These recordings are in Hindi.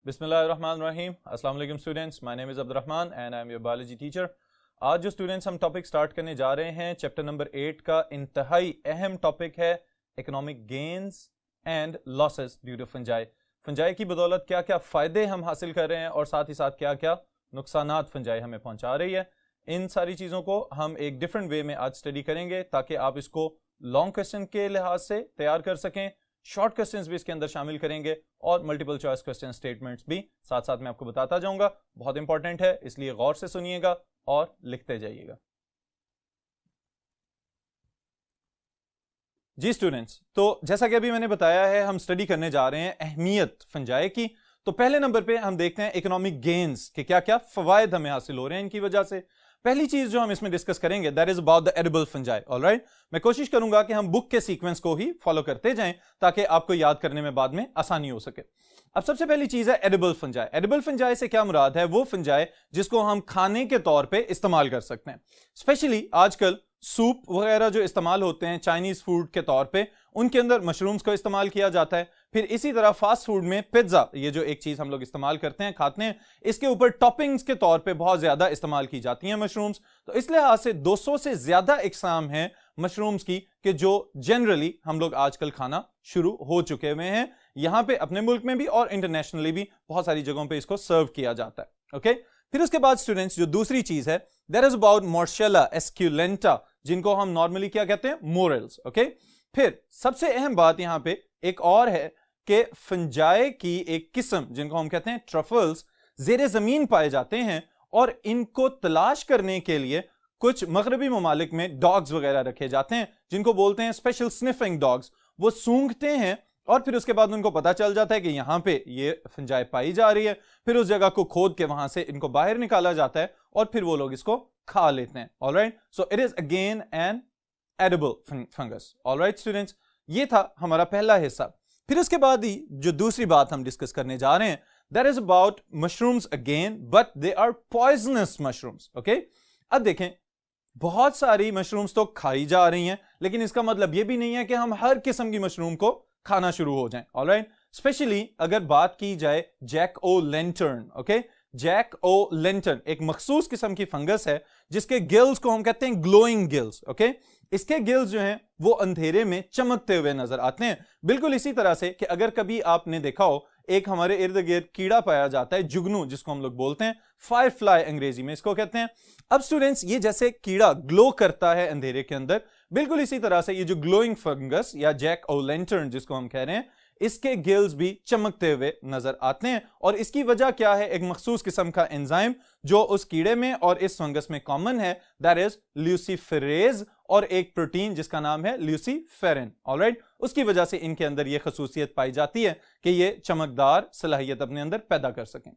बिस्मिल्लाहिर्रहमानिर्रहीम। अस्सलाम वालेकुम students, my name is Abdurrahman and I am your biology teacher. आज जो स्टूडेंट्स हम टॉपिक स्टार्ट करने जा रहे हैं चैप्टर नंबर 8 का इंतहाई अहम टॉपिक है economic gains and losses due to fungi. Fungi की बदौलत क्या क्या फ़ायदे हम हासिल कर रहे हैं और साथ ही साथ क्या क्या नुकसानात फंजाई हमें पहुंचा रही है। इन सारी चीज़ों को हम एक डिफरेंट वे में आज स्टडी करेंगे ताकि आप इसको लॉन्ग क्वेश्चन के लिहाज से तैयार कर सकें, शॉर्ट क्वेश्चंस भी इसके अंदर शामिल करेंगे और मल्टीपल चॉइस क्वेश्चन स्टेटमेंट्स भी साथ साथ मैं आपको बताता जाऊंगा। बहुत इंपॉर्टेंट है, इसलिए गौर से सुनिएगा और लिखते जाइएगा। जी स्टूडेंट्स, तो जैसा कि अभी मैंने बताया है हम स्टडी करने जा रहे हैं अहमियत फंजाई की। तो पहले नंबर पे हम देखते हैं इकोनॉमिक गेन्स के क्या क्या फवायद हमें हासिल हो रहे हैं इनकी वजह से। पहली चीज जो हम इसमें डिस्कस करेंगे that is about the edible fungi. Alright, मैं कोशिश करूंगा कि हम बुक के सीक्वेंस को ही फॉलो करते जाएं ताकि आपको याद करने में बाद में आसानी हो सके। अब सबसे पहली चीज है एडिबल फंजाई। एडिबल फंजाई से क्या मुराद है? वो फंजाई जिसको हम खाने के तौर पे इस्तेमाल कर सकते हैं। स्पेशली आजकल सूप वगैरह जो इस्तेमाल होते हैं चाइनीज फूड के तौर पे, उनके अंदर मशरूम्स को इस्तेमाल किया जाता है। फिर इसी तरह फास्ट फूड में पिज्जा, ये जो एक चीज हम लोग इस्तेमाल करते हैं खाते हैं, इसके ऊपर टॉपिंग्स के तौर पे बहुत ज्यादा इस्तेमाल की जाती हैं मशरूम्स। तो इस लिहाज से 200 से ज्यादा इकसाम हैं मशरूम्स की कि जो जनरली हम लोग आजकल खाना शुरू हो चुके हुए हैं। यहां पे अपने मुल्क में भी और इंटरनेशनली भी बहुत सारी जगहों पे इसको सर्व किया जाता है। ओके, फिर उसके बाद स्टूडेंट्स जो दूसरी चीज है दैट इज अबाउट मोर्शेला एस्क्यूलेंटा, जिनको हम नॉर्मली क्या कहते हैं? मोरल्स। ओके, फिर सबसे अहम बात यहां पे एक और है कि फंजाई की एक किस्म जिनको हम कहते हैं ट्रफल्स जेर जमीन पाए जाते हैं और इनको तलाश करने के लिए कुछ मगरबी ममालिक में डॉग्स वगैरह रखे जाते हैं जिनको बोलते हैं स्पेशल स्निफिंग डॉग्स। वो सूंघते हैं और फिर उसके बाद उनको पता चल जाता है कि यहां पे ये फंजाई पाई जा रही है। फिर उस जगह को खोद के वहां से इनको बाहर निकाला जाता है और फिर वो लोग इसको खा लेते हैं। All right, so it is again an edible fungus. All right students, ये था हमारा पहला हिस्सा। फिर उसके बाद ही जो दूसरी बात हम डिस्कस करने जा रहे हैं that is about mushrooms again, but they are poisonous mushrooms. Okay, अब देखें बहुत सारी मशरूम्स तो खाई जा रही हैं, लेकिन इसका मतलब यह भी नहीं है कि हम हर किस्म की मशरूम को खाना शुरू हो जाएं। ऑलराइट, स्पेशली अगर बात की जाए जैक ओ लेंटर्न। ओके, जैक ओ लेंटर्न एक मखसूस किस्म की फंगस है जिसके गिल्स को हम कहते हैं ग्लोइंग गिल्स। ओके, इसके गिल्स जो हैं वो अंधेरे में चमकते हुए नजर आते हैं। बिल्कुल इसी तरह से कि अगर कभी आपने देखा हो एक हमारे इर्द गिर्द कीड़ा पाया जाता है जुगनू, जिसको हम लोग बोलते हैं फायर फ्लाई अंग्रेजी में इसको कहते हैं। अब स्टूडेंट्स, ये जैसे कीड़ा ग्लो करता है अंधेरे के अंदर, बिल्कुल इसी तरह से ये जो ग्लोइंग फंगस या जैक ओ लेंटर्न जिसको हम कह रहे हैं, इसके गिल्स भी चमकते हुए नजर आते हैं। और इसकी वजह क्या है? एक मखसूस किस्म का एंजाइम जो उस कीड़े में और इस फंगस में कॉमन है दैट इज ल्यूसीफेरेज, और एक प्रोटीन जिसका नाम है ल्यूसीफेरिन। ऑलराइट, उसकी वजह से इनके अंदर यह खसूसियत पाई जाती है कि ये चमकदार सलाहियत अपने अंदर पैदा कर सकें।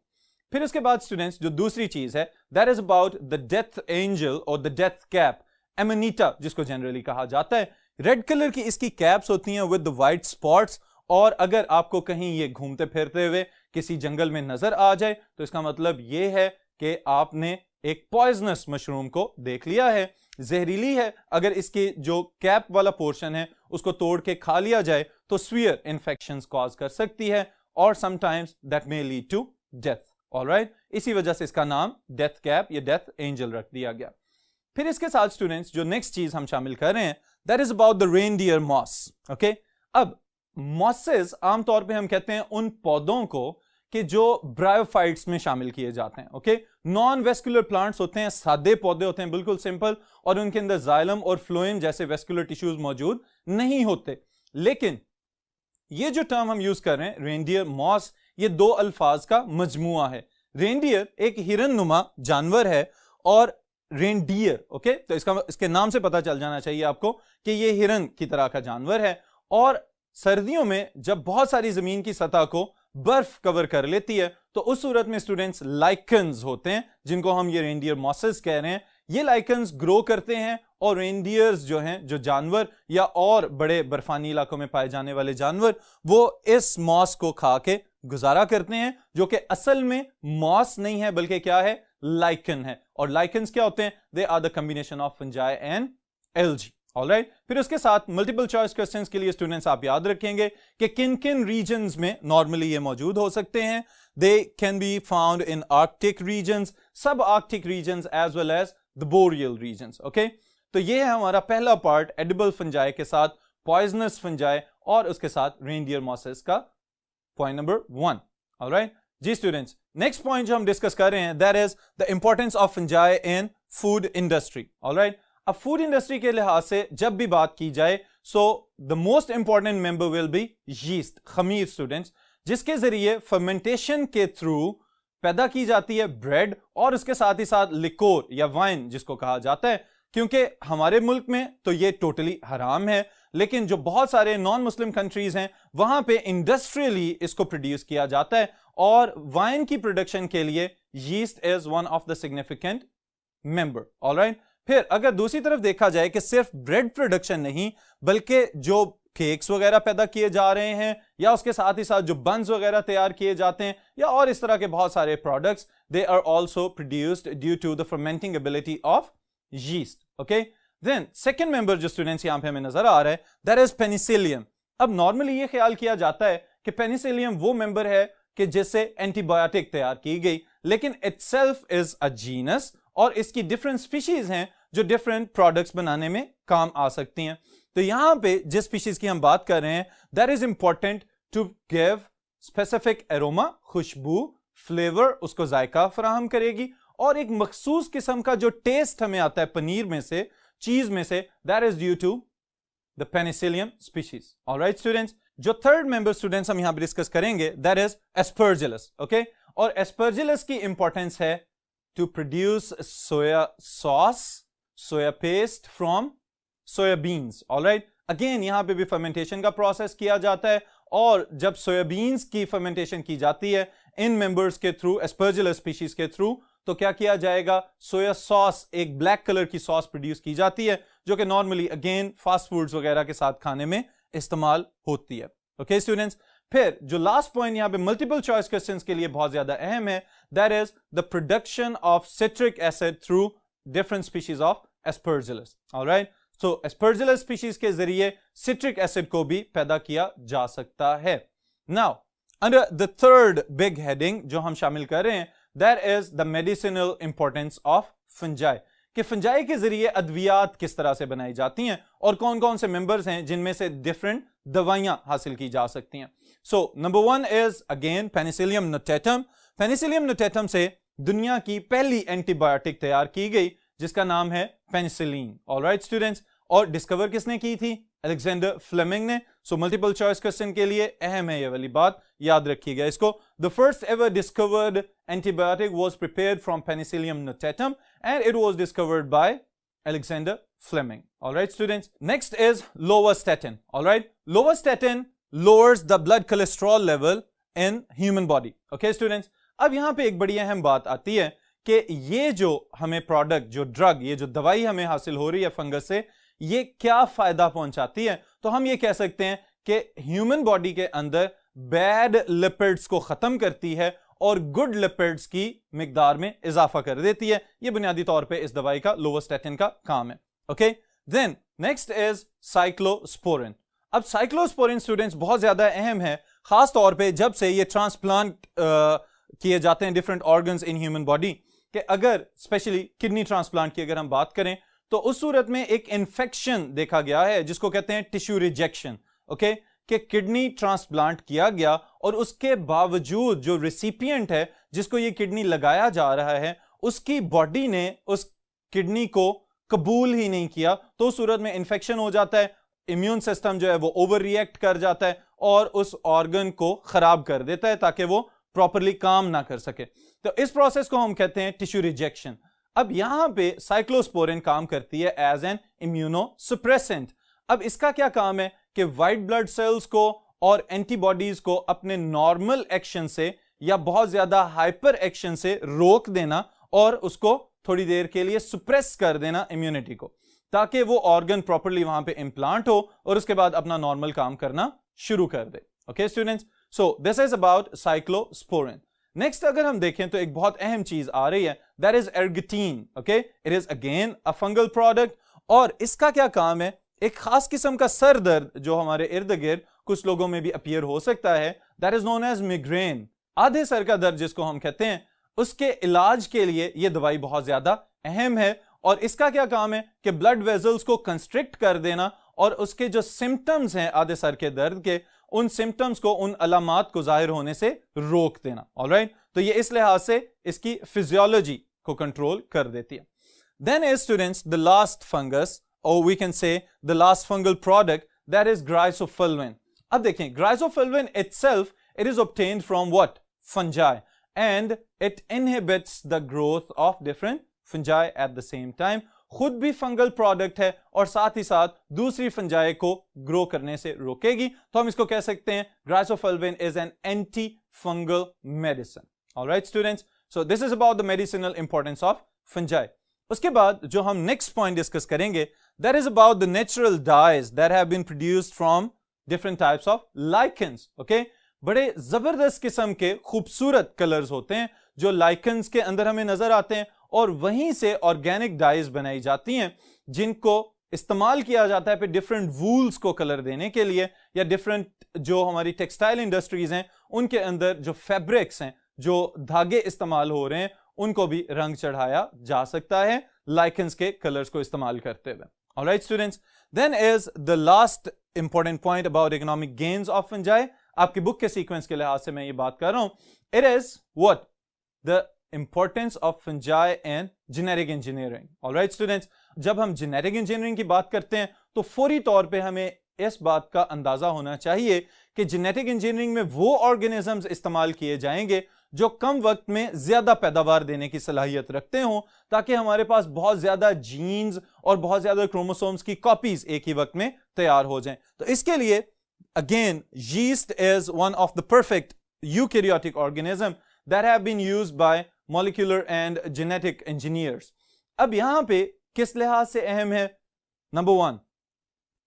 फिर उसके बाद स्टूडेंट्स जो दूसरी चीज है that is about the death angel और द डेथ कैप एमनीटा, जिसको जनरली कहा जाता है। रेड कलर की इसकी कैप्स होती हैं विद द वाइट स्पॉट्स, और अगर आपको कहीं ये घूमते फिरते हुए किसी जंगल में नजर आ जाए तो इसका मतलब ये है कि आपने एक पॉइजनस मशरूम को देख लिया है, जहरीली है। अगर इसके जो कैप वाला पोर्शन है उसको तोड़ के खा लिया जाए तो स्वीयर इन्फेक्शंस कॉज कर सकती है और sometimes that may lead to death. All right, इसी वजह से इसका नाम डेथ कैप या डेथ एंजल रख दिया गया। फिर इसके साथ स्टूडेंट्स जो नेक्स्ट चीज हम शामिल कर रहे हैं that is about the reindeer moss. Okay, अब मॉसेस आमतौर पे हम कहते हैं उन पौधों को कि जो ब्रायोफाइट्स में शामिल किए जाते हैं। ओके, नॉन वेस्कुलर प्लांट्स होते हैं, सादे पौधे होते हैं, बिल्कुल सिंपल, और उनके अंदर जाइलम और फ्लोएम जैसे वेस्कुलर टिश्यूज मौजूद नहीं होते। लेकिन ये जो टर्म हम यूज कर रहे हैं रेनडियर मॉस, ये दो अल्फाज का मजमुआ है। रेनडियर एक हिरन नुमा जानवर है और रेनडियर, ओके, तो इसके नाम से पता चल जाना चाहिए आपको कि ये हिरन की तरह का जानवर है। और सर्दियों में जब बहुत सारी जमीन की सतह को बर्फ कवर कर लेती है तो उस सूरत में स्टूडेंट्स लाइकन्स होते हैं जिनको हम ये रेनडियर मॉसेस कह रहे हैं। ये लाइकन्स ग्रो करते हैं और रेनडियर्स जो हैं, जो जानवर या और बड़े बर्फानी इलाकों में पाए जाने वाले जानवर, वो इस मॉस को खा के गुजारा करते हैं, जो कि असल में मॉस नहीं है बल्कि क्या है? लाइकन है। और लाइकन्स क्या होते हैं? They are the combination of fungi and algae. All right. फिर उसके साथ मल्टीपल चॉइस क्वेश्चंस के लिए स्टूडेंट्स आप याद रखेंगे कि किन किन रीजन्स में नॉर्मली ये मौजूद हो सकते हैं। They can be found in Arctic regions, sub Arctic regions as well as the boreal regions. Okay, तो ये है हमारा पहला पार्ट एडिबल फंजाई के साथ पॉइजनस फंजाई और उसके साथ रेनडियर मॉसेस का पॉइंट नंबर 1। ऑलराइट जी स्टूडेंट्स, नेक्स्ट पॉइंट जो हम डिस्कस कर रहे हैं that is the importance of fungi in food industry. Alright, अब फूड इंडस्ट्री के लिहाज से जब भी बात की जाए so the most important member will be yeast, खमीर स्टूडेंट्स, जिसके जरिए फर्मेंटेशन के थ्रू पैदा की जाती है ब्रेड और उसके साथ ही साथ लिकोर या वाइन जिसको कहा जाता है। क्योंकि हमारे मुल्क में तो ये टोटली हराम है, लेकिन जो बहुत सारे नॉन मुस्लिम कंट्रीज हैं वहां पे इंडस्ट्रियली इसको प्रोड्यूस किया जाता है और वाइन की प्रोडक्शन के लिए yeast is one of the significant member. Alright, फिर अगर दूसरी तरफ देखा जाए कि सिर्फ ब्रेड प्रोडक्शन नहीं बल्कि जो केक्स वगैरह पैदा किए जा रहे हैं या उसके साथ ही साथ जो बन्स वगैरह तैयार किए जाते हैं या और इस तरह के बहुत सारे products, they are also produced due to the fermenting ability of yeast. Okay, then second member जो स्टूडेंट्स यहां पे हमें नजर आ रहा है दैट इज पेनिसिलियम। अब नॉर्मली ये ख्याल किया जाता है कि पेनिसिलियम वो मेंबर है कि जिससे एंटीबायोटिक तैयार की गई, लेकिन इटसेल्फ इज अ जीनस और इसकी डिफरेंट स्पीशीज हैं जो डिफरेंट प्रोडक्ट्स बनाने में काम आ सकती हैं। तो यहां पे जिस स्पीशीज की हम बात कर रहे हैं that is important to give specific aroma, खुशबू, फ्लेवर, उसको जायका फराहम करेगी और एक मखसूस किस्म का जो टेस्ट हमें आता है पनीर में से, चीज में से, that is due to the penicillium species. Alright students, जो थर्ड मेंबर स्टूडेंट्स हम यहां पर डिस्कस करेंगे दैट इज एस्परजिलस। ओके, और एस्परजिलस की इंपॉर्टेंस है to produce soya sauce, soya paste from soybeans. Alright, again यहां पे भी फर्मेंटेशन का प्रोसेस किया जाता है और जब सोयाबीन्स की फर्मेंटेशन की जाती है इन मेंबर्स के थ्रू, एस्परजिलस स्पीशीज के थ्रू, तो क्या किया जाएगा, सोया सॉस, एक ब्लैक कलर की सॉस प्रोड्यूस की जाती है जो कि नॉर्मली अगेन फास्ट फूड्स वगैरह के साथ खाने में इस्तेमाल होती है। ओके स्टूडेंट्स, फिर जो लास्ट पॉइंट यहां पे मल्टीपल चॉइस क्वेश्चंस के लिए बहुत ज्यादा अहम है that is the production of citric acid through different species of Aspergillus. Alright, so Aspergillus species के जरिए सिट्रिक एसिड को भी पैदा किया जा सकता है। Now under the third big heading जो हम शामिल कर रहे हैं that is the medicinal importance of fungi, कि फंजाई के जरिए अद्वियात किस तरह से बनाई जाती हैं और कौन कौन से मेंबर्स हैं जिनमें से डिफरेंट दवाइयां हासिल की जा सकती हैं। So number 1 is again Penicillium notatum. Penicillium notatum से दुनिया की पहली एंटीबायोटिक तैयार की गई जिसका नाम है पेनिसिलिन। ऑलराइट स्टूडेंट्स, और डिस्कवर किसने की थी, अलेक्जेंडर फ्लेमिंग ने। सो मल्टीपल चॉइस क्वेश्चन के लिए अहम है ये वाली बात, याद रखिएगा इसको। The first ever discovered antibiotic was prepared from Penicillium notatum and it was discovered by Alexander Fleming. Alright students, next is lovastatin. Alright, lovastatin lowers the blood cholesterol level in human body. Okay students, अब यहां पे एक बड़ी अहम बात आती है कि ये जो हमें प्रोडक्ट, जो ड्रग, ये जो दवाई हमें हासिल हो रही है फंगस से, ये क्या फायदा पहुंचाती है। तो हम ये कह सकते हैं कि ह्यूमन बॉडी के अंदर बैड लिपिड्स को खत्म करती है और गुड लिपिड्स की मिकदार में इजाफा कर देती है। ये बुनियादी तौर पे इस दवाई का, लोवास्टैटिन का काम है। Okay, then next is cyclosporin. अब साइक्लोस्पोरिन स्टूडेंट्स बहुत ज्यादा अहम है, खास तौर पे जब से ये ट्रांसप्लांट किए जाते हैं different organs in human body, कि अगर स्पेशली किडनी ट्रांसप्लांट की अगर हम बात करें तो उस सूरत में एक इन्फेक्शन देखा गया है जिसको कहते हैं टिश्यू रिजेक्शन। ओके, कि किडनी ट्रांसप्लांट किया गया और उसके बावजूद जो रिसिपिएंट है जिसको ये किडनी लगाया जा रहा है उसकी बॉडी ने उस किडनी को कबूल ही नहीं किया, तो उस सूरत में इन्फेक्शन हो जाता है, इम्यून सिस्टम जो है वो ओवर रिएक्ट कर जाता है और उस ऑर्गन को खराब कर देता है ताकि वो प्रॉपरली काम ना कर सके। तो इस प्रोसेस को हम कहते हैं टिश्यू रिजेक्शन। अब यहां पे साइक्लोस्पोरिन काम करती है एज एन इम्यूनोसुप्रेसेंट। अब इसका क्या काम है कि व्हाइट ब्लड सेल्स को और एंटीबॉडीज को अपने नॉर्मल एक्शन से या बहुत ज्यादा हाइपर एक्शन से रोक देना और उसको थोड़ी देर के लिए सुप्रेस कर देना इम्यूनिटी को, ताकि वो ऑर्गन प्रॉपर्ली वहां पे इंप्लांट हो और उसके बाद अपना नॉर्मल काम करना शुरू कर दे। Okay students, so this is about cyclosporin. Next अगर हम देखें तो एक बहुत अहम चीज आ रही है that is ergotine. Okay, it is again a fungal product और इसका क्या काम है, एक खास किस्म का सर दर्द जो हमारे इर्द गिर्द कुछ लोगों में भी अपीयर हो सकता है, that is known as migraine, आधे सर का दर्द जिसको हम कहते हैं, उसके इलाज के लिए यह दवाई बहुत ज्यादा अहम है। और इसका क्या काम है कि ब्लड वेजल्स को कंस्ट्रिक्ट कर देना और उसके जो सिम्टम्स हैं आधे सर के दर्द के, उन सिम्टम्स को, उन अलामात को जाहिर होने से रोक देना। ऑलराइट, तो ये इस लिहाज से इसकी फिजियोलॉजी को कंट्रोल कर देती है। Then is students the last fungus, और we can say the last fungal product, that is griseofulvin. अब देखें, griseofulvin itself, it is obtained from what, fungi, and it inhibits the growth of different fungi at the same time. खुद भी फंगल प्रोडक्ट है और साथ ही साथ दूसरी फंजाई को ग्रो करने से रोकेगी, तो हम इसको कह सकते हैं griseofulvin is an anti fungal medicine. Alright students, so this is about the medicinal importance of fungi. उसके बाद जो हम नेक्स्ट पॉइंट डिस्कस करेंगे, that is about the natural dyes that have been produced from different types of lichens. Okay, बड़े जबरदस्त किस्म के खूबसूरत कलर्स होते हैं जो लाइकेंस के अंदर हमें नजर आते हैं, और वहीं से ऑर्गेनिक डाइज बनाई जाती हैं जिनको इस्तेमाल किया जाता है फिर डिफरेंट वूल्स को कलर देने के लिए, या डिफरेंट जो हमारी टेक्सटाइल इंडस्ट्रीज हैं उनके अंदर जो फैब्रिक्स हैं, जो धागे इस्तेमाल हो रहे हैं, उनको भी रंग चढ़ाया जा सकता है लाइकेंस के कलर्स को इस्तेमाल करते हुए। Alright students, then is the last important point about economic gains of fungi. आपकी बुक के सीक्वेंस के लिहाज से मैं ये बात कर रहा हूं, it is what, the importance of fungi and genetic engineering. Alright students, जब हम जेनेटिक इंजीनियरिंग की बात करते हैं तो फौरी तौर पे हमें इस बात का अंदाजा होना चाहिए कि जेनेटिक इंजीनियरिंग में वो ऑर्गेनिजम्स इस्तेमाल किए जाएंगे जो कम वक्त में ज्यादा पैदावार देने की सलाहियत रखते हों, ताकि हमारे पास बहुत ज्यादा जीन्स और बहुत ज्यादा क्रोमोसोम्स की कॉपीज एक ही वक्त में तैयार हो जाएं। तो इसके लिए again yeast is one of the perfect eukaryotic organism that have been used by molecular and genetic engineers। अब यहां पे किस लिहाज से अहम है, नंबर वन,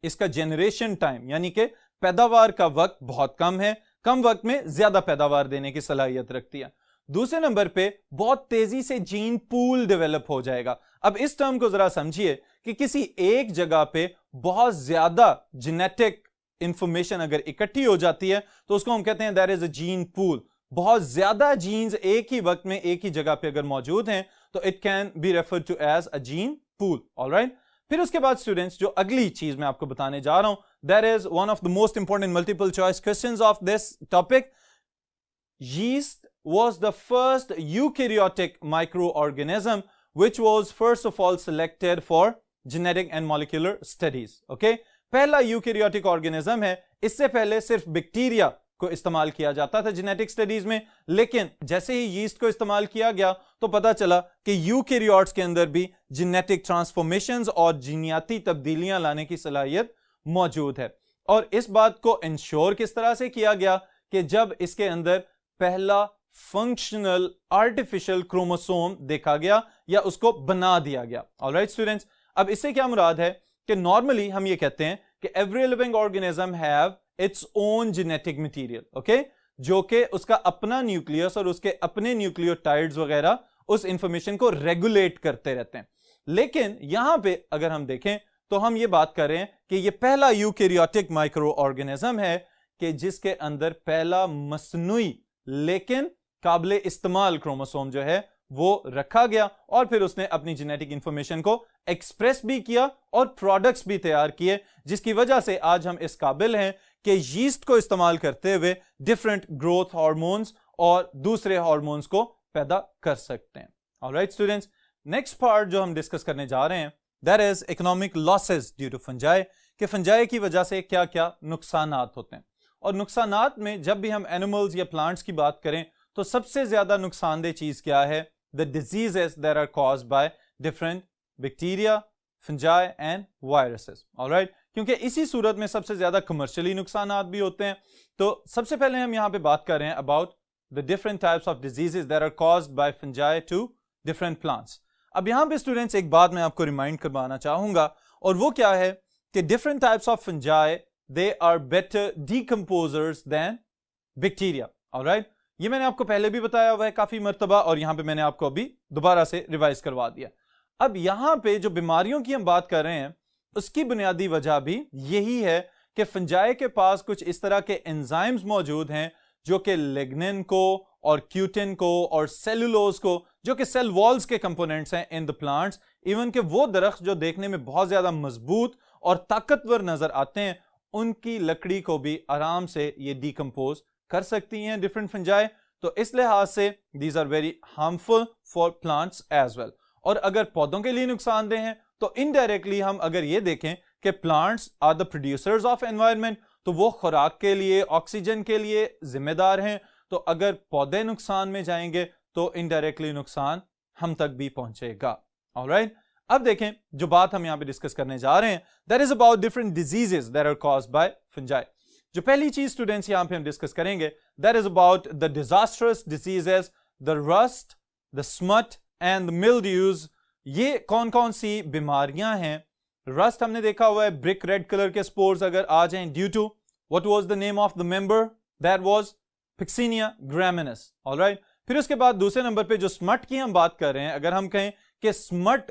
इसका जनरेशन टाइम यानी कि पैदावार का वक्त बहुत कम है, कम वक्त में ज्यादा पैदावार देने की सलाहियत रखती है। दूसरे नंबर पे बहुत तेजी से जीन पूल डेवलप हो जाएगा। अब इस टर्म को जरा समझिए कि किसी एक जगह पे बहुत ज्यादा जेनेटिक इंफॉर्मेशन अगर इकट्ठी हो जाती है तो उसको हम कहते हैं that is a gene pool. बहुत ज्यादा जीन्स एक ही वक्त में एक ही जगह पे अगर मौजूद हैं तो it can be referred to as a gene pool. Alright, फिर उसके बाद स्टूडेंट्स जो अगली चीज मैं आपको बताने जा रहा हूं, that is one of the most important multiple choice questions of this topic. Yeast was the first eukaryotic microorganism which was first of all selected for genetic and molecular studies। okay, पहला यूकैरियोटिक ऑर्गेनिज्म है। इससे पहले सिर्फ बैक्टीरिया को इस्तेमाल किया जाता था जेनेटिक स्टडीज में, लेकिन जैसे ही यीस्ट को इस्तेमाल किया गया तो पता चला कि यूकैरियोट्स के अंदर भी जेनेटिक ट्रांसफॉर्मेशंस और जीनियाती तब्दीलियां लाने की सलाहियत मौजूद है। और इस बात को इंश्योर किस तरह से किया गया कि जब इसके अंदर पहला फंक्शनल आर्टिफिशियल क्रोमोसोम देखा गया या उसको बना दिया गया। ऑलराइट स्टूडेंट्स, अब इससे क्या मुराद है कि नॉर्मली हम ये कहते हैं कि every living organism have its own genetic material, okay, जो कि उसका अपना न्यूक्लियस और उसके अपने न्यूक्लियोटाइड्स वगैरह उस इंफॉर्मेशन को रेगुलेट करते रहते हैं। लेकिन यहां पे अगर हम देखें तो हम ये बात कर रहे हैं कि ये पहला यूकैरियोटिक माइक्रो ऑर्गेनिज्म है कि जिसके अंदर पहला मसनूई लेकिन काबिल इस्तेमाल क्रोमोसोम जो है वो रखा गया, और फिर उसने अपनी जेनेटिक इंफॉर्मेशन को एक्सप्रेस भी किया और प्रोडक्ट्स भी तैयार किए, जिसकी वजह से आज हम इस काबिल हैं कि यीस्ट को इस्तेमाल करते हुए डिफरेंट ग्रोथ हार्मोन्स और दूसरे हार्मोन्स को पैदा कर सकते हैं। ऑलराइट स्टूडेंट्स, नेक्स्ट पार्ट जो हम डिस्कस करने जा रहे हैं that is economic losses due to fungi, कि फंजाई की वजह से क्या क्या नुकसानात होते हैं। और नुकसानात में जब भी हम एनिमल्स या प्लांट्स की बात करें तो सबसे ज्यादा नुकसानदेह चीज क्या है, the diseases that are caused by different bacteria, fungi and viruses. Alright, क्योंकि इसी सूरत में सबसे ज्यादा कमर्शियली नुकसानात भी होते हैं। तो सबसे पहले हम यहां पे बात कर रहे हैं about the different types of diseases that are caused by fungi to different plants. अब यहां पे स्टूडेंट्स एक बात मैं आपको रिमाइंड करवाना चाहूंगा, और वो क्या है कि different types of fungi they are better decomposers than bacteria. Alright, ये मैंने आपको पहले भी बताया हुआ है काफी मर्तबा, और यहां पे मैंने आपको अभी दोबारा से रिवाइज करवा दिया। अब यहां पे जो बीमारियों की हम बात कर रहे हैं उसकी बुनियादी वजह भी यही है कि फंजाई के पास कुछ इस तरह के एंजाइम्स मौजूद हैं जो कि लिग्निन को और क्यूटिन को और सेलुलोज को, जो कि सेल वॉल्स के कंपोनेंट्स हैं इन द प्लांट्स, इवन के वो दरख्त जो देखने में बहुत ज्यादा मजबूत और ताकतवर नजर आते हैं, उनकी लकड़ी को भी आराम से ये डिकम्पोज कर सकती हैं डिफरेंट फंजाई। तो इस लिहाज से these are very harmful for plants as well. और अगर पौधों के लिए नुकसानदेह हैं तो इनडायरेक्टली हम अगर ये देखें कि plants are the producers of environment, तो वो खुराक के लिए, ऑक्सीजन के लिए जिम्मेदार हैं। तो अगर पौधे नुकसान में जाएंगे तो इनडायरेक्टली नुकसान हम तक भी पहुंचेगा। ऑलराइट, अब देखें जो बात हम यहां पे डिस्कस करने जा रहे हैं, that is about different diseases that are caused by fungi. जो पहली चीज स्टूडेंट्स यहां पे हम डिस्कस करेंगे, that is about the disastrous diseases, the rust, the smut and the mildews. ये कौन कौन सी बीमारियां हैं? रस्ट हमने देखा हुआ है, ब्रिक रेड कलर के स्पोर्स अगर आ जाएं due to what was the name of the member, that was Puccinia graminis. Alright, फिर उसके बाद दूसरे नंबर पे जो स्मट की हम बात कर रहे हैं, अगर हम कहें कि स्मट,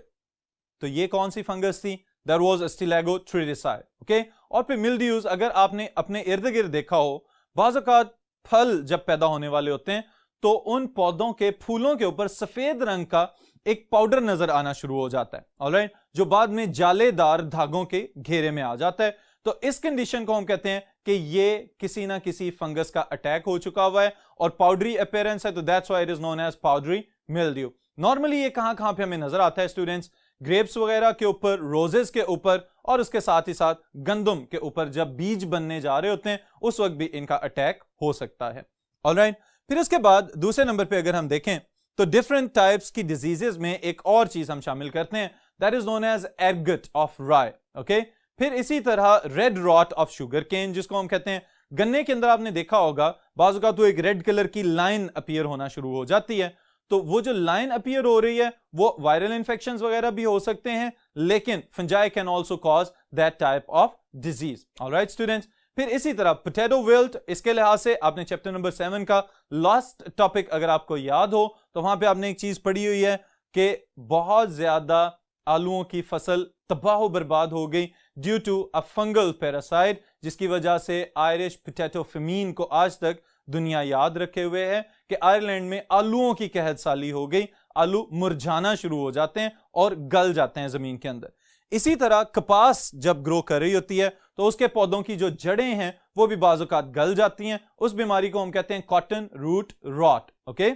तो ये कौन सी फंगस थी? That was Ustilago tritici. Okay, और फिर मिल्ड्यूज, अगर आपने अपने इर्द गिर्द देखा हो, बाज़ औक़ात फल जब पैदा होने वाले होते हैं तो उन पौधों के फूलों के ऊपर सफेद रंग का एक पाउडर नजर आना शुरू हो जाता है। ऑलराइट, जो बाद में जालेदार धागों के घेरे में आ जाता है। तो इस कंडीशन को हम कहते हैं कि ये किसी ना किसी फंगस का अटैक हो चुका हुआ है और पाउडरी अपीयरेंस है, तो that's why it is known as powdery mildew. Normally ये कहां कहां पे हमें नजर आता है स्टूडेंट्स? ग्रेप्स वगैरह के ऊपर, रोजेस के ऊपर, और उसके साथ ही साथ गंदम के ऊपर जब बीज बनने जा रहे होते हैं उस वक्त भी इनका अटैक हो सकता है। ऑलराइट, फिर उसके बाद दूसरे नंबर पे अगर हम देखें तो डिफरेंट टाइप्स की डिजीजेस में एक और चीज हम शामिल करते हैं, that is known as ergot of rye. Okay, फिर इसी तरह red rot of sugar cane, जिसको हम कहते हैं, गन्ने के अंदर आपने देखा होगा बाज़ का तो एक रेड कलर की लाइन अपीयर होना शुरू हो जाती है। तो वो जो लाइन अपीयर हो रही है वो वायरल इंफेक्शंस वगैरह भी हो सकते हैं, लेकिन fungi can also cause that type of disease. Alright students, फिर इसी तरह पोटैटो विल्ट, इसके लिहाज से आपने चैप्टर नंबर 7 का लास्ट टॉपिक अगर आपको याद हो तो वहां पे आपने एक चीज पढ़ी हुई है कि बहुत ज्यादा आलूओं की फसल तबाह बर्बाद हो गई due to a fungal parasite, जिसकी वजह से आयरिश पोटैटो फेमीन को आज तक दुनिया याद रखे हुए है कि आयरलैंड में आलूओं की कहत साली हो गई, आलू मुरझाना शुरू हो जाते हैं और गल जाते हैं जमीन के अंदर। इसी तरह कपास जब ग्रो कर रही होती है तो उसके पौधों की जो जड़ें हैं वो भी बाज़-औक़ात गल जाती हैं। उस बीमारी को हम कहते हैं cotton root rot. Okay,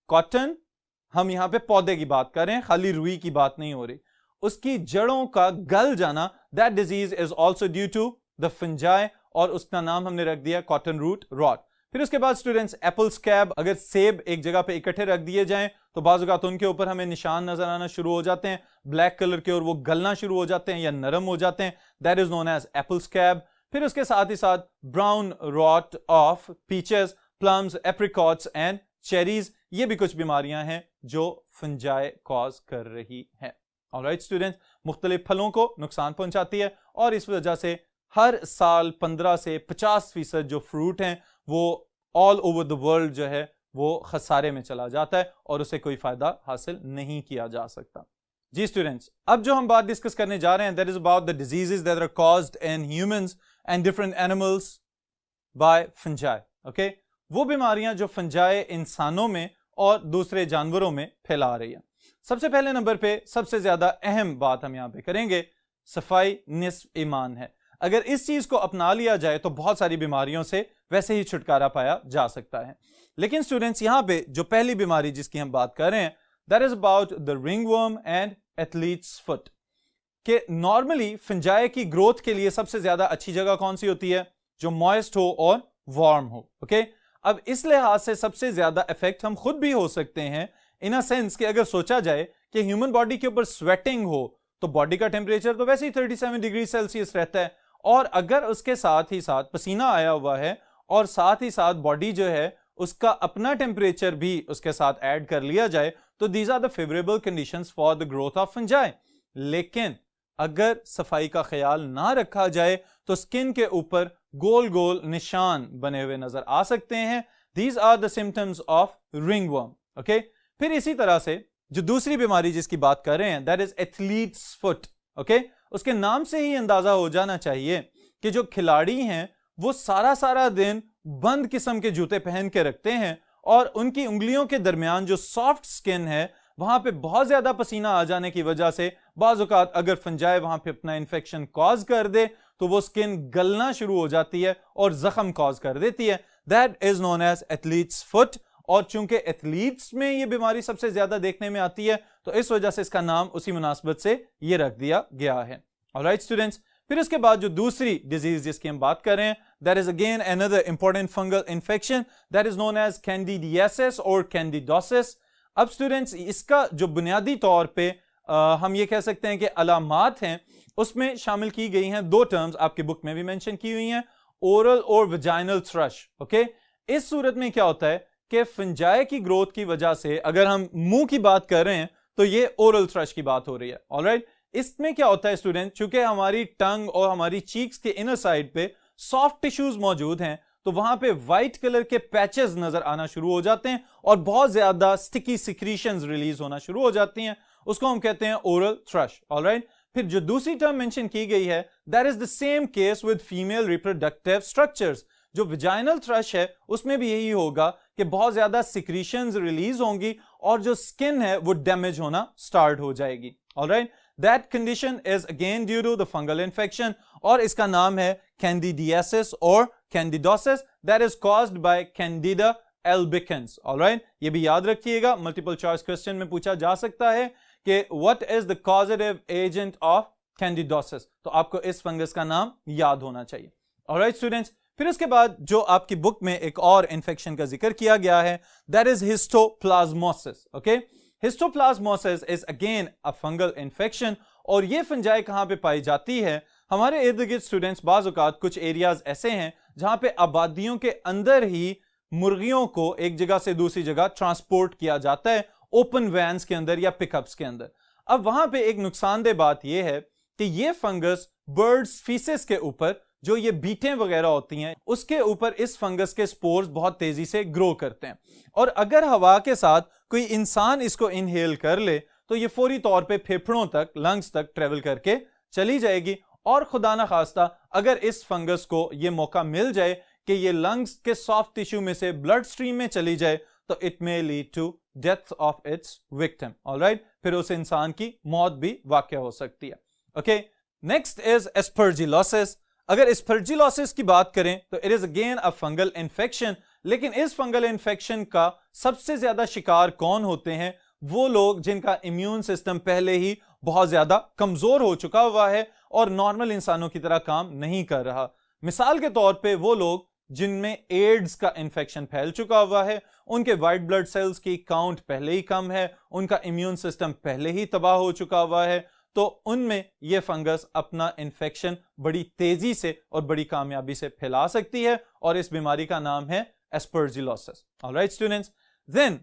cotton, हम यहां पे पौधे की बात कर रहे हैं, खाली रुई की बात नहीं हो रही। उसकी जड़ों का गल जाना, that disease is also due to the fungi, और उसका नाम हमने रख दिया कॉटन रूट रॉट। फिर उसके बाद स्टूडेंट्स एप्पल स्कैब, अगर सेब एक जगह पे इकट्ठे रख दिए जाएं तो बाज़-औक़ात उनके ऊपर हमें निशान नजर आना शुरू हो जाते हैं ब्लैक कलर के, और वो गलना शुरू हो जाते हैं या नरम हो जाते हैं, that is known as apple scab. फिर उसके साथ ही साथ brown rot of peaches, plums, apricots and cherries, ये भी कुछ बीमारियां हैं जो फंजाई कॉज कर रही है। ऑलराइट स्टूडेंट्स, मुख्तलिफ फलों को नुकसान पहुंचाती है और इस वजह से हर साल 15 से 50% जो फ्रूट हैं वो ऑल ओवर द वर्ल्ड जो है वो खसारे में चला जाता है और उसे कोई फायदा हासिल नहीं किया जा सकता। जी स्टूडेंट्स, अब जो हम बात डिस्कस करने जा रहे हैं that is about the diseases that are caused in humans and different animals by fungi. Okay, वो बीमारियां जो फंजाई इंसानों में और दूसरे जानवरों में फैला रही है। सबसे पहले नंबर पे सबसे ज्यादा अहम बात हम यहां पे करेंगे, सफाई निस्फ ईमान है। अगर इस चीज को अपना लिया जाए तो बहुत सारी बीमारियों से वैसे ही छुटकारा पाया जा सकता है। लेकिन स्टूडेंट्स, यहां पे जो पहली बीमारी जिसकी हम बात कर रहे हैं that is about the ringworm and athletes foot. कि नॉर्मली फंजाई की ग्रोथ के लिए सबसे ज्यादा अच्छी जगह कौन सी होती है? जो मॉइस्ट हो और वार्म हो। ओके, अब इस लिहाज से सबसे ज्यादा इफेक्ट हम खुद भी हो सकते हैं इन अ सेंस कि अगर सोचा जाए कि ह्यूमन बॉडी के ऊपर स्वेटिंग हो तो बॉडी का टेम्परेचर तो वैसे ही 37 डिग्री सेल्सियस रहता है, और अगर उसके साथ ही साथ पसीना आया हुआ है और साथ ही साथ बॉडी जो है उसका अपना टेम्परेचर भी उसके साथ ऐड कर लिया जाए तो these are the favourable conditions for the growth of fungi. लेकिन अगर सफाई का ख्याल ना रखा जाए तो स्किन के ऊपर गोल गोल निशान बने हुए नजर आ सकते हैं। These are the symptoms of ringworm. Okay, फिर इसी तरह से जो दूसरी बीमारी जिसकी बात कर रहे हैं that is athletes foot. Okay, उसके नाम से ही अंदाजा हो जाना चाहिए कि जो खिलाड़ी हैं वो सारा दिन बंद किस्म के जूते पहन के रखते हैं और उनकी उंगलियों के दरमियान जो सॉफ्ट स्किन है वहां पे बहुत ज्यादा पसीना आ जाने की वजह से बाज़ औक़ात अगर फंजाई वहां पे अपना इंफेक्शन कॉज कर दे तो वो स्किन गलना शुरू हो जाती है और जख्म कॉज कर देती है। That is known as athlete's foot. और चूंकि एथलीट्स में ये बीमारी सबसे ज्यादा देखने में आती है तो इस वजह से इसका नाम उसी मुनासबत से ये रख दिया गया है। ऑलराइट स्टूडेंट्स, फिर इसके बाद जो दूसरी डिजीज जिसकी हम बात कर रहे हैं that is again another important fungal infection that is known as candidiasis और कैंडिडोसिस। अब स्टूडेंट्स इसका जो बुनियादी तौर पे हम ये कह सकते हैं कि अलामात हैं उसमें शामिल की गई हैं दो टर्म्स आपकी बुक में भी मेंशन की हुई हैं, ओरल और वजाइनल थ्रश। ओके, इस सूरत में क्या होता है कि फंजाई की ग्रोथ की वजह से अगर हम मुंह की बात कर रहे हैं तो ये ओरल थ्रश की बात हो रही है। ऑलराइट, इसमें क्या होता है स्टूडेंट, चूंकि हमारी टंग और हमारी चीक्स के इनर साइड पे सॉफ्ट टिश्यूज मौजूद हैं तो वहां पे व्हाइट कलर के पैचेस नजर आना शुरू हो जाते हैं और बहुत ज्यादा स्टिकी सिक्रीशंस रिलीज होना शुरू हो जाती हैं, उसको हम कहते हैं ओरल थ्रश। ऑलराइट, फिर जो दूसरी टर्म मेंशन की गई है that is the same case with female reproductive structures. जो विजाइनल थ्रश है उसमें भी यही होगा कि बहुत ज्यादा सिक्रीशंस रिलीज होंगी और जो स्किन है वो डैमेज होना स्टार्ट हो जाएगी। Alright, that condition is again due to the fungal infection और इसका नाम है कैंडिडियासिस और candidosis that is caused by candida albicans. Alright, ये भी याद रखिएगा, मल्टीपल चॉइस क्वेश्चन में पूछा जा सकता है कि what is the causative agent of candidosis, तो आपको इस फंगस का नाम याद होना चाहिए। ऑलराइट स्टूडेंट्स, फिर उसके बाद जो आपकी बुक में एक और इंफेक्शन का जिक्र किया गया है that is histoplasmosis. Okay, histoplasmosis is again a fungal infection और ये फंजाई कहां पे पाई जाती है, हमारे इर्द गिर्द स्टूडेंट्स बाज़ औक़ात कुछ एरियाज ऐसे हैं जहां पे आबादियों के अंदर ही मुर्गियों को एक जगह से दूसरी जगह ट्रांसपोर्ट किया जाता है ओपन वैन्स के अंदर या पिकअप्स के अंदर। अब वहां पे एक नुकसानदेह बात यह है कि ये फंगस बर्ड्स फीसेस के ऊपर जो ये बीटें वगैरह होती हैं उसके ऊपर इस फंगस के स्पोर्स बहुत तेजी से ग्रो करते हैं और अगर हवा के साथ कोई इंसान इसको इनहेल कर ले तो ये फौरी तौर पे फेफड़ों तक, लंग्स तक ट्रेवल करके चली जाएगी और खुदा ना खास्ता अगर इस फंगस को ये मौका मिल जाए कि ये लंग्स के सॉफ्ट टिश्यू में से ब्लड स्ट्रीम में चली जाए तो it may lead to death of its victim. Alright, फिर उस इंसान की मौत भी वाक़या हो सकती है। Okay, next is aspergillosis. अगर एस्परजिलोसिस की बात करें तो it is again a fungal infection, लेकिन इस फंगल इन्फेक्शन का सबसे ज्यादा शिकार कौन होते हैं, वो लोग जिनका इम्यून सिस्टम पहले ही बहुत ज्यादा कमजोर हो चुका हुआ है और नॉर्मल इंसानों की तरह काम नहीं कर रहा। मिसाल के तौर पे वो लोग जिनमें एड्स का इन्फेक्शन फैल चुका हुआ है, उनके वाइट ब्लड सेल्स की काउंट पहले ही कम है, उनका इम्यून सिस्टम पहले ही तबाह हो चुका हुआ है, तो उनमें यह फंगस अपना इन्फेक्शन बड़ी तेजी से और बड़ी कामयाबी से फैला सकती है और इस बीमारी का नाम है aspergillosis. Alright students, then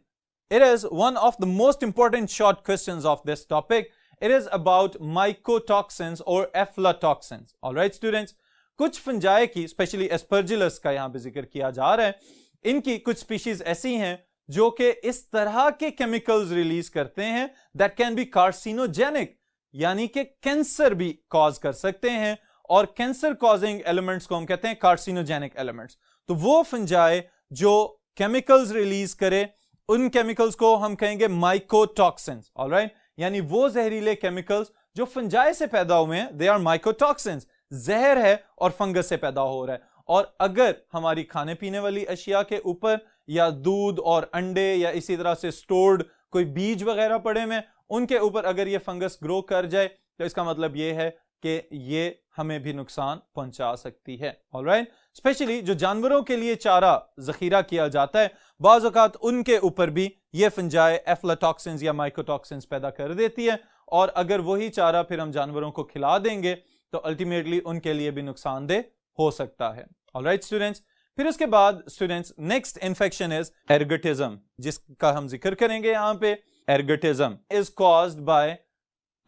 it is one of the most important short questions of this topic. It is about mycotoxins or aflatoxins. All right students, कुछ फंजाई की स्पेशली एस्परजिलस का यहाँ पे जिक्र किया जा रहा है, इनकी कुछ स्पीशीज ऐसी हैं जो कि इस तरह के केमिकल्स रिलीज करते हैं दैट कैन बी कार्सिनोजेनिक, यानी कि कैंसर भी कॉज कर सकते हैं और कैंसर कॉजिंग एलिमेंट्स को हम कहते हैं कार्सिनोजेनिक एलिमेंट्स। तो वो फंजाई जो केमिकल्स रिलीज करे उन केमिकल्स को हम कहेंगे माइकोटॉक्सिन्स। ऑलराइट, यानी वो जहरीले केमिकल्स जो फंजाई से पैदा हुए हैं, दे आर माइकोटॉक्सिन्स, जहर है और फंगस से पैदा हो रहा है। और अगर हमारी खाने पीने वाली अशिया के ऊपर या दूध और अंडे या इसी तरह से स्टोर्ड कोई बीज वगैरह पड़े हुए उनके ऊपर अगर ये फंगस ग्रो कर जाए तो इसका मतलब ये है कि ये हमें भी नुकसान पहुंचा सकती है। ऑलराइट, स्पेशली जो जानवरों के लिए चारा जखीरा किया जाता है बाज़ औक़ात उनके ऊपर भी ये फंजाई एफ्लाटॉक्सिन्स या माइकोटॉक्सिन्स पैदा कर देती है और अगर वही चारा फिर हम जानवरों को खिला देंगे तो अल्टीमेटली उनके लिए भी नुकसानदेह हो सकता है। ऑलराइट स्टूडेंट्स, फिर उसके बाद students next infection is ergotism, जिसका हम जिक्र करेंगे यहाँ पे। Ergotism is caused bye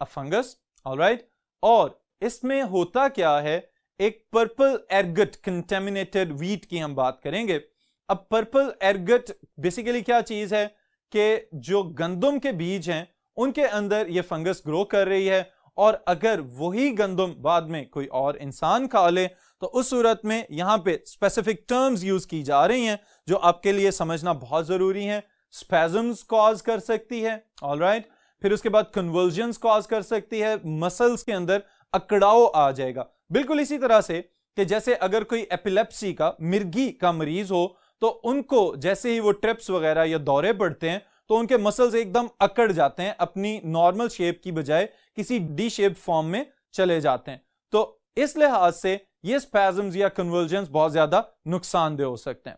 a fungus. Alright, और इसमें होता क्या है, एक पर्पल एर्गट कंटेमिनेटेड व्हीट की हम बात करेंगे। अब पर्पल एर्गट बेसिकली क्या चीज है कि जो गंदम के बीज हैं उनके अंदर ये फंगस ग्रो कर रही है, और अगर वही गंदम बाद में कोई और इंसान खा ले तो उस सूरत में यहां पे स्पेसिफिक टर्म्स यूज की जा रही हैं जो आपके लिए समझना बहुत जरूरी है। स्पैजम्स कॉज कर सकती है, ऑलराइट। फिर उसके बाद कन्वर्जन्स कॉज कर सकती है, मसल्स के अंदर अकड़ाव आ जाएगा। बिल्कुल इसी तरह से कि जैसे अगर कोई एपिलेप्सी का, मिर्गी का मरीज हो तो उनको जैसे ही वो ट्रिप्स वगैरह या दौरे पड़ते हैं तो उनके मसल्स एकदम अकड़ जाते हैं, अपनी नॉर्मल शेप की बजाय किसी डी शेप फॉर्म में चले जाते हैं। तो इस लिहाज से ये स्पैजम्स या कन्वर्जन्स बहुत ज्यादा नुकसानदेह हो सकते हैं।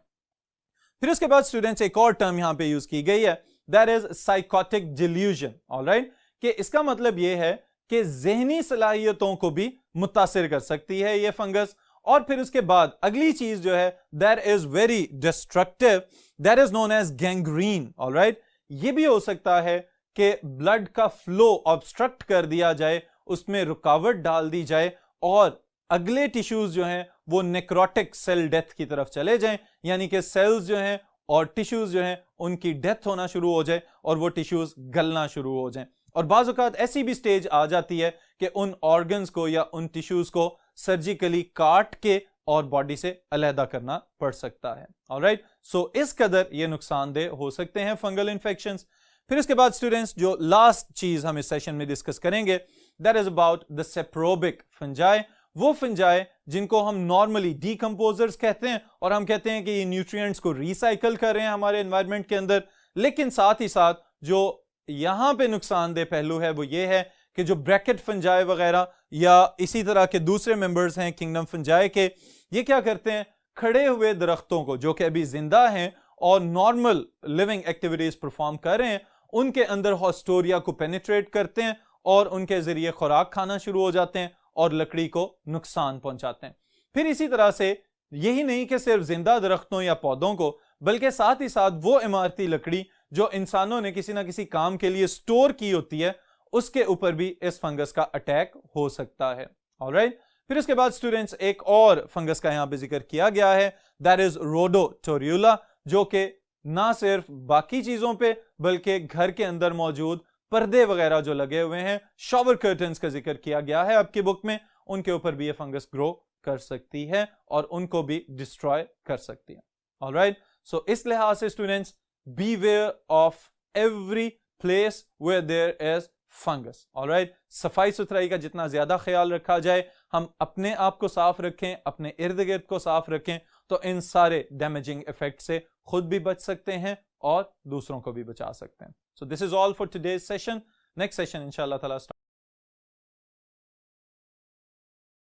फिर उसके बाद स्टूडेंट्स एक और टर्म यहां पे यूज की गई है, that is psychotic delusion, alright, कि इसका मतलब यह है कि जहनी सलाहियतों को भी मुतासिर कर सकती है ये फंगस। और फिर उसके बाद अगली चीज जो है that is very destructive, that is known as gangrene, alright. ये भी हो सकता है कि ब्लड का फ्लो ऑब्स्ट्रक्ट कर दिया जाए, उसमें रुकावट डाल दी जाए और अगले टिश्यूज जो हैं वो नेक्रोटिक सेल डेथ की तरफ चले जाएं, यानी कि सेल्स जो हैं और टिश्यूज जो हैं उनकी डेथ होना शुरू हो जाए और वो टिश्यूज गलना शुरू हो जाएं। और बाज़ औक़ात ऐसी भी स्टेज आ जाती है कि उन ऑर्गन्स को या उन टिश्यूज को सर्जिकली काट के और बॉडी से अलहदा करना पड़ सकता है, ऑलराइट। सो इस कदर ये नुकसानदेह हो सकते हैं फंगल इन्फेक्शंस। फिर इसके बाद स्टूडेंट्स जो लास्ट चीज हम इस सेशन में डिस्कस करेंगे that is about the saprobic fungi, वो फंजाई जिनको हम नॉर्मली डीकंपोजर्स कहते हैं और हम कहते हैं कि ये न्यूट्रिएंट्स को रिसाइकल कर रहे हैं हमारे एनवायरनमेंट के अंदर। लेकिन साथ ही साथ जो यहां पे नुकसानदेह पहलू है वो ये है कि जो ब्रैकेट फंजाई वगैरह या इसी तरह के दूसरे मेंबर्स हैं किंगडम फंजाई के, ये क्या करते हैं, खड़े हुए दरख्तों को जो कि अभी जिंदा हैं और नॉर्मल लिविंग एक्टिविटीज परफॉर्म कर रहे हैं, उनके अंदर हॉस्टोरिया को पेनिट्रेट करते हैं और उनके जरिए खुराक खाना शुरू हो जाते हैं और लकड़ी को नुकसान पहुंचाते हैं। फिर इसी तरह से यही नहीं कि सिर्फ जिंदा दरख्तों या पौधों को, बल्कि साथ ही साथ वो इमारती लकड़ी जो इंसानों ने किसी ना किसी काम के लिए स्टोर की होती है, उसके ऊपर भी इस फंगस का अटैक हो सकता है, ऑलराइट। फिर इसके बाद स्टूडेंट्स एक और फंगस का यहां पे जिक्र किया गया है, दैट इज रोडोटोरियोला, जो कि ना सिर्फ बाकी चीजों पे बल्कि घर के अंदर मौजूद पर्दे वगैरह जो लगे हुए हैं, शॉवर कर्टन्स का जिक्र किया गया है आपकी बुक में, उनके ऊपर भी ये फंगस ग्रो कर सकती है और उनको भी डिस्ट्रॉय कर सकती है, ऑलराइट। सो इस लिहाज से students beware of every place where there is fungus, alright. सफाई सुथराई का जितना ज्यादा ख्याल रखा जाए, हम अपने आप को साफ रखें, अपने इर्द गिर्द को साफ रखें, तो इन सारे डैमेजिंग इफेक्ट से खुद भी बच सकते हैं और दूसरों को भी बचा सकते हैं। सो this is all for today's session. Next session इंशाल्लाह ताला